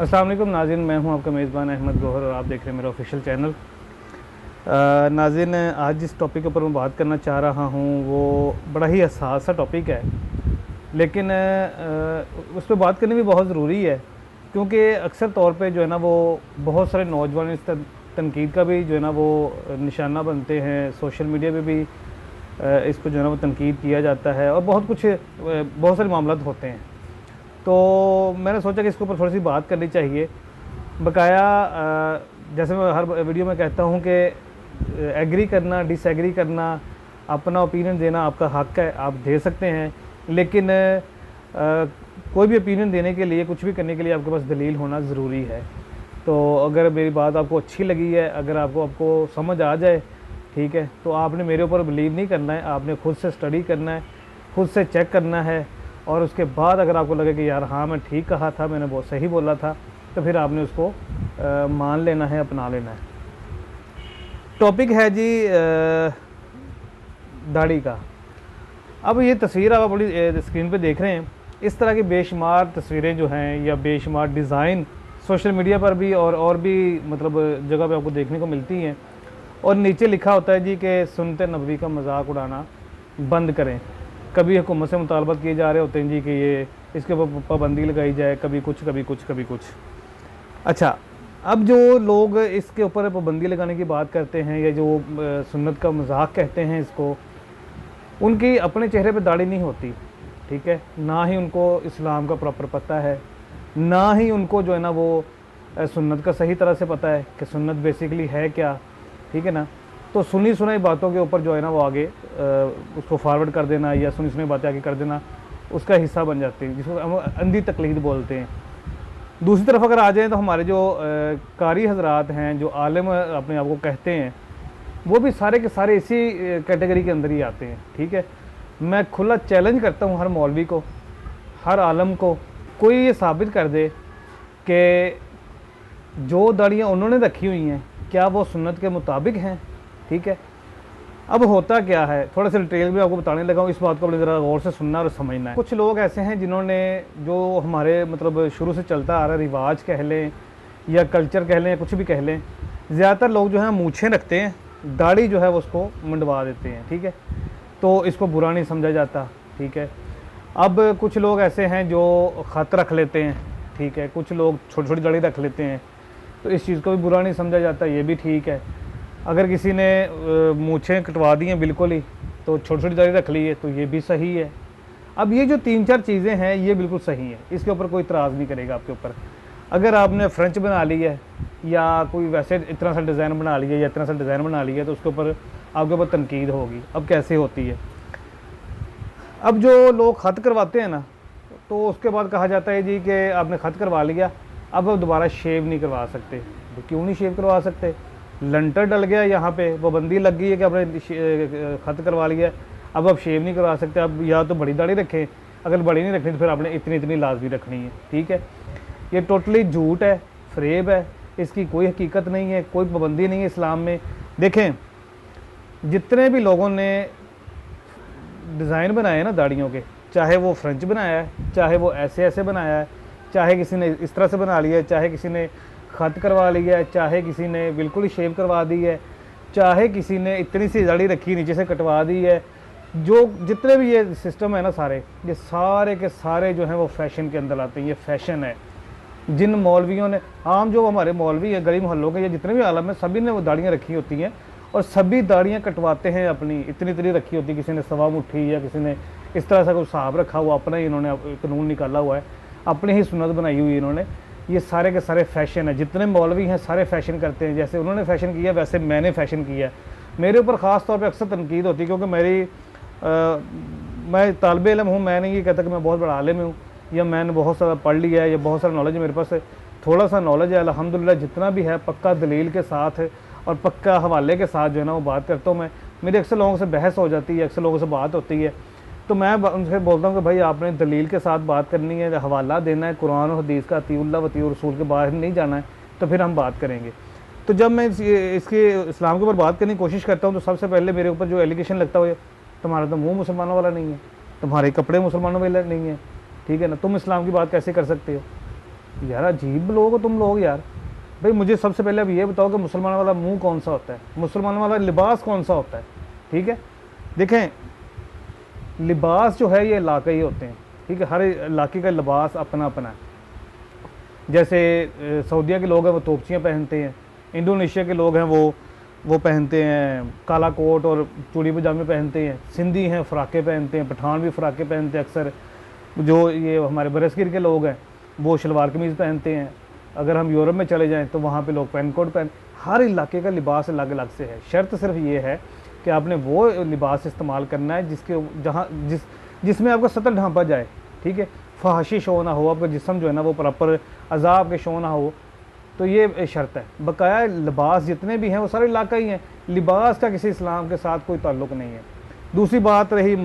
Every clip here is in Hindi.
अस्सलाम वालेकुम नाज़रीन, मैं हूं आपका मेज़बान अहमद गौहर और आप देख रहे हैं मेरा ऑफिशियल चैनल। नाज़रीन, आज जिस टॉपिक के ऊपर मैं बात करना चाह रहा हूं वो बड़ा ही हसास सा टॉपिक है, लेकिन उस पर बात करनी भी बहुत ज़रूरी है क्योंकि अक्सर तौर पे जो है ना वो बहुत सारे नौजवान इस तनकीद का भी जो है ना वो निशाना बनते हैं। सोशल मीडिया पे भी इस पर जो है ना वो तनकीद किया जाता है और बहुत सारे मामला होते हैं। तो मैंने सोचा कि इसके ऊपर थोड़ी सी बात करनी चाहिए बकाया। जैसे मैं हर वीडियो में कहता हूँ कि एग्री करना, डिसएग्री करना, अपना ओपिनियन देना आपका हक है, आप दे सकते हैं, लेकिन कोई भी ओपिनियन देने के लिए, कुछ भी करने के लिए आपके पास दलील होना ज़रूरी है। तो अगर मेरी बात आपको अच्छी लगी है, अगर आपको समझ आ जाए, ठीक है, तो आपने मेरे ऊपर बिलीव नहीं करना है, आपने खुद से स्टडी करना है, खुद से चेक करना है और उसके बाद अगर आपको लगे कि यार हाँ मैं ठीक कहा था, मैंने बहुत सही बोला था, तो फिर आपने उसको मान लेना है, अपना लेना है। टॉपिक है जी दाढ़ी का। अब ये तस्वीर आप बड़ी स्क्रीन पे देख रहे हैं, इस तरह की बेशुमार तस्वीरें जो हैं या बेशुमार डिज़ाइन सोशल मीडिया पर भी और भी मतलब जगह पे आपको देखने को मिलती हैं। और नीचे लिखा होता है जी कि सुन्नत नबवी का मजाक उड़ाना बंद करें। कभी हुकूमत से मुतालबत किए जा रहे होते हैं जी कि ये इसके ऊपर पाबंदी लगाई जाए, कभी कुछ कभी कुछ कभी कुछ। अच्छा, अब जो लोग इसके ऊपर पाबंदी लगाने की बात करते हैं या जो सुन्नत का मजाक कहते हैं इसको, उनकी अपने चेहरे पे दाढ़ी नहीं होती, ठीक है, ना ही उनको इस्लाम का प्रॉपर पता है, ना ही उनको जो है ना वो सुन्नत का सही तरह से पता है कि सुन्नत बेसिकली है क्या, ठीक है ना। तो सुनी सुनाई बातों के ऊपर जो है ना वो आगे उसको फॉरवर्ड कर देना या सुनी सुनाई बातें आगे कर देना उसका हिस्सा बन जाते हैं, जिसको हम अंधी तकलीद बोलते हैं। दूसरी तरफ अगर आ जाएँ तो हमारे जो कारी हजरात हैं, जो आलिम अपने आप को कहते हैं, वो भी सारे के सारे इसी कैटेगरी के अंदर ही आते हैं, ठीक है। मैं खुला चैलेंज करता हूँ हर मौलवी को, हर आलम को, कोई ये साबित कर दे कि जो दाढ़ियाँ उन्होंने रखी हुई हैं क्या वो सुन्नत के मुताबिक हैं, ठीक है। अब होता क्या है, थोड़ा सा डिटेल में आपको बताने लगा हूँ, इस बात को अपनी ज़रा गौर से सुनना और समझना है। कुछ लोग ऐसे हैं जिन्होंने जो हमारे मतलब शुरू से चलता आ रहा रिवाज कह लें या कल्चर कह लें या कुछ भी कह लें, ज़्यादातर लोग जो है मूछें रखते हैं, दाढ़ी जो है वो उसको मुंडवा देते हैं, ठीक है। तो इसको बुरा नहीं समझा जाता, ठीक है। अब कुछ लोग ऐसे हैं जो ख़त रख लेते हैं, ठीक है, कुछ लोग छोटी छोटी दाढ़ी रख लेते हैं, तो इस चीज़ को भी बुरा नहीं समझा जाता, ये भी ठीक है। अगर किसी ने मूछें कटवा दी हैं बिल्कुल ही, तो छोटी छोटी दाढ़ी रख ली है, तो ये भी सही है। अब ये जो 3-4 चीज़ें हैं ये बिल्कुल सही हैं, इसके ऊपर कोई इतराज़ नहीं करेगा आपके ऊपर। अगर आपने फ्रेंच बना ली है या कोई वैसे इतना सा डिज़ाइन बना लिया या इतना सा डिज़ाइन बना लिया, तो उसके ऊपर आपके ऊपर तनकीद होगी। अब कैसे होती है, अब जो लोग ख़त करवाते हैं ना, तो उसके बाद कहा जाता है जी कि आपने ख़त करवा लिया, अब आप दोबारा शेव नहीं करवा सकते। तो क्यों नहीं शेव करवा सकते, लंटर डल गया, यहाँ पे पाबंदी लग गई है कि आपने ख़त करवा लिया, अब आप शेव नहीं करवा सकते। अब या तो बड़ी दाढ़ी रखें, अगर बड़ी नहीं रखनी तो फिर आपने इतनी इतनी लाजमी रखनी है, ठीक है। ये टोटली झूठ है, फ्रेब है, इसकी कोई हकीकत नहीं है, कोई पाबंदी नहीं है इस्लाम में। देखें, जितने भी लोगों ने डिज़ाइन बनाए हैं ना दाढ़ियों के, चाहे वो फ्रेंच बनाया है, चाहे वो ऐसे ऐसे बनाया है, चाहे किसी ने इस तरह से बना लिया है, चाहे किसी ने ख़त करवा लिया है, चाहे किसी ने बिल्कुल ही शेव करवा दी है, चाहे किसी ने इतनी सी दाढ़ी रखी नीचे से कटवा दी है, जो जितने भी ये सिस्टम है ना सारे, ये सारे के सारे जो हैं वो फैशन के अंदर आते हैं। ये फैशन है। जिन मौलवियों ने, आम जो हमारे मौलवी हैं गली मोहल्लों के, या जितने भी आलम हैं, सभी ने वो दाढ़ियाँ रखी होती हैं और सभी दाढ़ियाँ कटवाते हैं अपनी, इतनी इतनी रखी होती है। किसी ने सवा मुट्ठी या किसी ने इस तरह से कोई हिसाब रखा हुआ, अपना ही इन्होंने कानून निकाला हुआ है, अपनी ही सुन्नत बनाई हुई इन्होंने। ये सारे के सारे फैशन है। जितने मौलवी हैं सारे फैशन करते हैं, जैसे उन्होंने फ़ैशन किया वैसे मैंने फ़ैशन किया। मेरे ऊपर ख़ास तौर पे अक्सर तनकीद होती है क्योंकि मैं तालिब इल्म हूँ। मैं नहीं ये कहता कि मैं बहुत बड़ा आलिम हूँ या मैंने बहुत सारा पढ़ लिया है या बहुत सारा नॉलेज है मेरे पास। थोड़ा सा नॉलेज है अल्हम्दुलिल्लाह, जितना भी है पक्का दलील के साथ और पक्का हवाले के साथ जो है ना वो बात करता हूँ मैं। मेरी अक्सर लोगों से बहस हो जाती है, अक्सर लोगों से बात होती है, तो मैं उनसे बोलता हूँ कि भाई आपने दलील के साथ बात करनी है, हवाला देना है कुरान और हदीस का, अतीउल्लाह व अतीउर रसूल के बाहर नहीं जाना है, तो फिर हम बात करेंगे। तो जब मैं इसके इस्लाम के ऊपर बात करने की कोशिश करता हूँ तो सबसे पहले मेरे ऊपर जो एलिगेशन लगता है, तुम्हारा तो मुँह मुसलमानों वाला नहीं है, तुम्हारे कपड़े मुसलमानों वाले नहीं है, ठीक है ना, तुम इस्लाम की बात कैसे कर सकते हो। यार अजीब लोग हो तुम लोग यार। भाई मुझे सबसे पहले अब ये बताओ कि मुसलमान वाला मुंह कौन सा होता है, मुसलमान वाला लिबास कौन सा होता है। ठीक है, देखें लिबास जो है ये इलाके ही होते हैं। ठीक है, हर इलाके का लिबास अपना अपना है। जैसे सऊदीया के लोग हैं वो तोपचियाँ पहनते हैं, इंडोनेशिया के लोग हैं वो पहनते हैं काला कोट और चूड़ी पजामे पहनते हैं, सिंधी हैं फ़राके पहनते हैं, पठान भी फ़राके पहनते हैं अक्सर। जो ये हमारे बरसगीर के लोग हैं वो शलवार कमीज़ पहनते हैं। अगर हम यूरोप में चले जाएं तो वहाँ पे लोग पैंट कोट पहन, हर इलाके का लिबास अलग अलग से है। शर्त सिर्फ ये है कि आपने वो लिबास इस्तेमाल करना है जिसमें आपका सतह ढांपा जाए। ठीक है, फहाशी शो ना हो, आपका जिस्म जो है ना वो प्रॉपर अज़ाब के शो ना हो, तो ये शर्त है। बकाया लिबास जितने भी हैं वो सारे इलाका ही हैं, लिबास का किसी इस्लाम के साथ कोई ताल्लुक़ नहीं है। दूसरी बात रही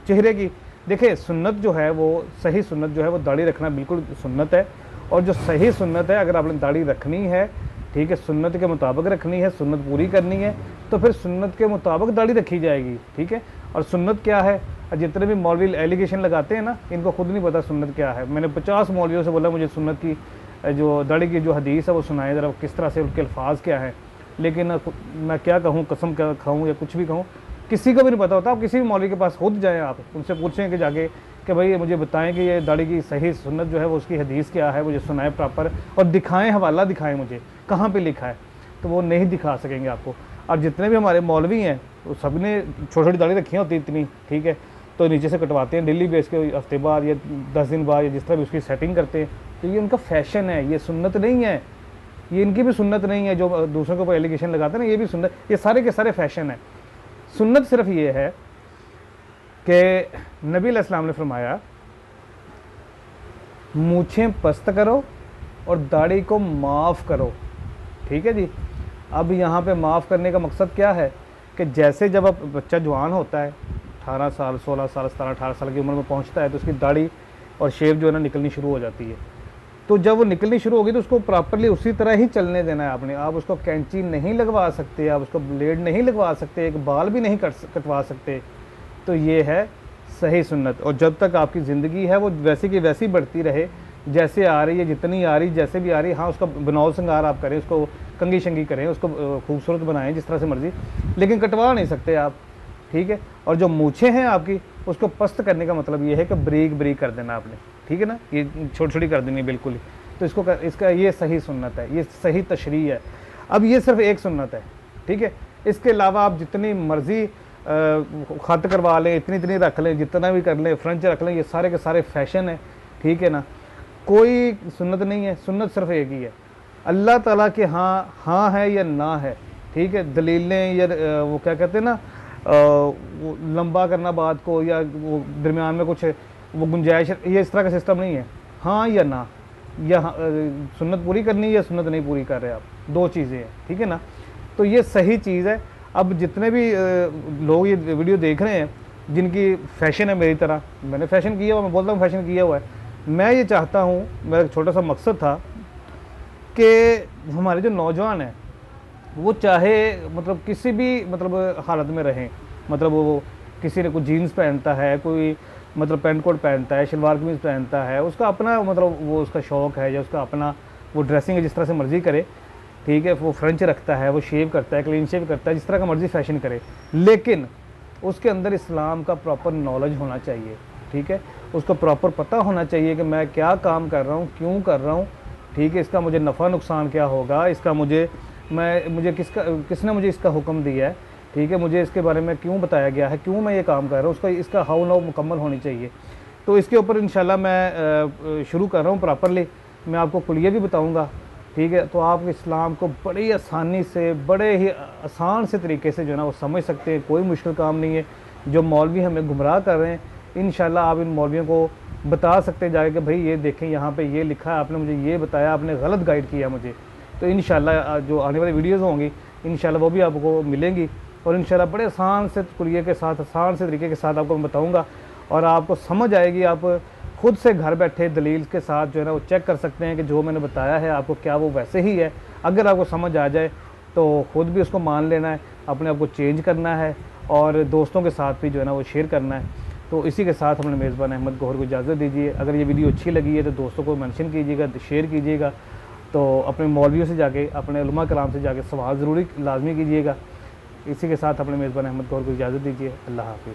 चेहरे की, देखिए सुन्नत जो है वो सही सुन्नत जो है वो दाढ़ी रखना बिल्कुल सुन्नत है। और जो सही सुन्नत है, अगर आपने दाढ़ी रखनी है, ठीक है, सुन्नत के मुताबिक रखनी है, सुन्नत पूरी करनी है, तो फिर सुन्नत के मुताबिक दाढ़ी रखी जाएगी। ठीक है, और सुन्नत क्या है, जितने भी मौलवी एलिगेशन लगाते हैं ना, इनको खुद नहीं पता सुन्नत क्या है। मैंने 50 मौलवियों से बोला मुझे सुन्नत की जो दाढ़ी की जो हदीस है वो सुनाए ज़रा, किस तरह से उनके अल्फाज क्या हैं। लेकिन मैं क्या कहूँ, कसम क्या खाऊँ या कुछ भी कहूँ, किसी को भी नहीं पता होता। आप किसी भी मौलवी के पास खुद जाएँ, आप उनसे पूछें कि जाके कि भाई मुझे बताएं कि ये दाढ़ी की सही सुन्नत जो है वो उसकी हदीस क्या है, मुझे सुनाएं प्रॉपर, और दिखाएं, हवाला दिखाएं मुझे कहाँ पे लिखा है, तो वो नहीं दिखा सकेंगे आपको। और जितने भी हमारे मौलवी हैं वो सब ने छोटी छोटी दाढ़ी रखी होती इतनी, ठीक है, तो नीचे से कटवाते हैं डेली बेस के, हफ्ते बाद या 10 दिन बाद या जिस तरह भी उसकी सेटिंग करते हैं। तो ये उनका फैशन है, ये सुन्नत नहीं है, ये इनकी भी सुन्नत नहीं है। जो दूसरों के ऊपर एलिगेशन लगाते हैं ना, ये भी सुन्नत, ये सारे के सारे फैशन है। सुन्नत सिर्फ ये है कि नबी अलैहिस्सलाम ने फरमाया मूछें पस्त करो और दाढ़ी को माफ़ करो। ठीक है जी। अब यहाँ पे माफ़ करने का मकसद क्या है कि जैसे जब अब बच्चा जवान होता है, 18 साल 16 साल 17 18 साल की उम्र में पहुँचता है, तो उसकी दाढ़ी और शेव जो है ना निकलनी शुरू हो जाती है। तो जब वो निकलनी शुरू होगी तो उसको प्रॉपरली उसी तरह ही चलने देना है आपने। आप उसको कैंची नहीं लगवा सकते, आप उसको ब्लेड नहीं लगवा सकते, एक बाल भी नहीं कटवा सकते। तो ये है सही सुन्नत। और जब तक आपकी ज़िंदगी है वो वैसी की वैसी बढ़ती रहे, जैसे आ रही है, जितनी आ रही, जैसे भी आ रही। हाँ, उसका बनाव श्रृंगार आप करें, उसको कंगी शंगी करें, उसको खूबसूरत बनाएं जिस तरह से मर्ज़ी, लेकिन कटवा नहीं सकते आप। ठीक है। और जो मूछें हैं आपकी, उसको पस्त करने का मतलब ये है कि ब्रीक ब्रीक कर देना आपने। ठीक है ना, ये छोटी छोटी कर देनी बिल्कुल ही। तो इसका ये सही सुन्नत है, ये सही तशरीह है। अब ये सिर्फ एक सुन्नत है। ठीक है। इसके अलावा आप जितनी मर्ज़ी ख़त करवा लें, इतनी रख लें, जितना भी कर लें, फ्रेंच रख लें, ये सारे के सारे फैशन है। ठीक है ना, कोई सुन्नत नहीं है। सुन्नत सिर्फ एक ही है, अल्लाह ताला के हाँ है या ना है। ठीक है। दलीलें या वो क्या कहते हैं ना, वो लंबा करना बात को, या वो दरमियान में कुछ वो गुंजाइश, ये इस तरह का सिस्टम नहीं है। हाँ या ना, या सुन्नत पूरी करनी या सुन्नत नहीं पूरी कर रहे आप, दो चीज़ें हैं। ठीक है ना, तो ये सही चीज़ है। अब जितने भी लोग ये वीडियो देख रहे हैं, जिनकी फ़ैशन है मेरी तरह, मैंने फ़ैशन किया हुआ, मैं बोलता हूँ फ़ैशन किया हुआ है, मैं ये चाहता हूँ, मेरा छोटा सा मकसद था कि हमारे जो नौजवान हैं वो चाहे मतलब किसी भी मतलब हालत में रहें, मतलब वो किसी ने कुछ जीन्स पहनता है, कोई मतलब पैंट कोट पहनता है, शलवार कमीज़ पहनता है, उसका अपना मतलब वो उसका शौक़ है, या उसका अपना वो ड्रेसिंग है, जिस तरह से मर्ज़ी करे। ठीक है। वो फ्रेंच रखता है, वो शेव करता है, क्लीन शेव करता है, जिस तरह का मर्ज़ी फ़ैशन करे, लेकिन उसके अंदर इस्लाम का प्रॉपर नॉलेज होना चाहिए। ठीक है। उसको प्रॉपर पता होना चाहिए कि मैं क्या काम कर रहा हूँ, क्यों कर रहा हूँ। ठीक है। इसका मुझे नफ़ा नुकसान क्या होगा, इसका मुझे किसने मुझे इसका हुक्म दिया है। ठीक है। मुझे इसके बारे में क्यों बताया गया है, क्यों मैं ये काम कर रहा हूँ, इसका हाउ नाउ मुकम्मल होनी चाहिए। तो इसके ऊपर इंशाल्लाह मैं शुरू कर रहा हूँ प्रॉपरली। मैं आपको कुलिया भी बताऊँगा। ठीक है। तो आप इस्लाम को बड़ी आसानी से, बड़े ही आसान से तरीके से जो है ना वो समझ सकते हैं। कोई मुश्किल काम नहीं है। जो मौलवी हमें गुमराह कर रहे हैं, इंशाल्लाह आप इन मौलवियों को बता सकते हैं जाके कि भाई ये देखें, यहाँ पे ये लिखा है, आपने मुझे ये बताया, आपने गलत गाइड किया मुझे। तो इंशाल्लाह जो आने वाली वीडियोज़ होंगी इंशाल्लाह वो भी आपको मिलेंगी, और इंशाल्लाह बड़े आसान से कुलिये के साथ, आसान से तरीके के साथ आपको मैं बताऊँगा, और आपको समझ आएगी। आप खुद से घर बैठे दलील के साथ जो है ना वो चेक कर सकते हैं कि जो मैंने बताया है आपको क्या वो वैसे ही है। अगर आपको समझ आ जाए तो ख़ुद भी उसको मान लेना है, अपने आप को चेंज करना है, और दोस्तों के साथ भी जो है ना वो शेयर करना है। तो इसी के साथ हमने मेज़बान अहमद गौहर को इजाज़त दीजिए। अगर ये वीडियो अच्छी लगी है तो दोस्तों को मेंशन कीजिएगा, शेयर कीजिएगा। तो अपने मौलवियों से जाके, अपने उलमा कराम से जाके सवाल ज़रूरी लाजमी कीजिएगा। इसी के साथ अपने मेज़बान अहमद गौहर को इजाज़त दीजिए। अल्लाह हाफ़िज़।